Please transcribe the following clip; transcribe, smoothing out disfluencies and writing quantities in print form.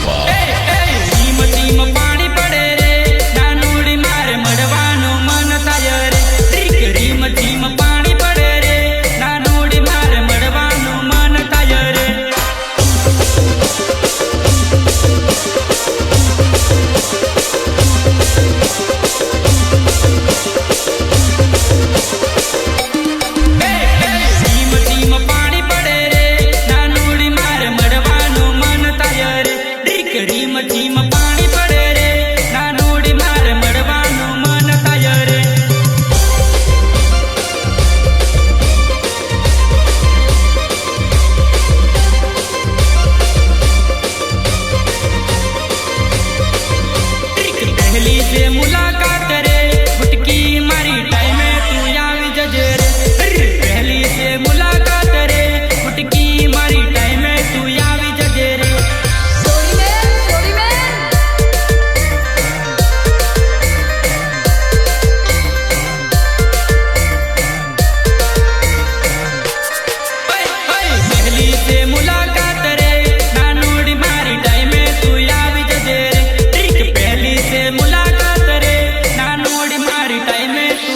બાબા them them પાણી પડે રે નાનુડી મારે મળવાનું મન થાય રે રીમ ધીમ પાણી પડે રે નાનુડી મારે મળવાનું મન થાય રે રીમ ધીમ પાણી પડે રે નાનુડી મારે મળવાનું મન થાય રે પહેલી જે મુલાકાત રે ભૂટકી મારી ટાઈમે તું આવી જજે રે પહેલી જે મુલાકાત રે ભૂટકી મારી ટાઈમે તું આવી જજે રે मुलाकात रे नानुडी मारी टाइमे तू આવી જજે રે પહેલી से मुलाकात रे नानुडी मारी टाइमे तू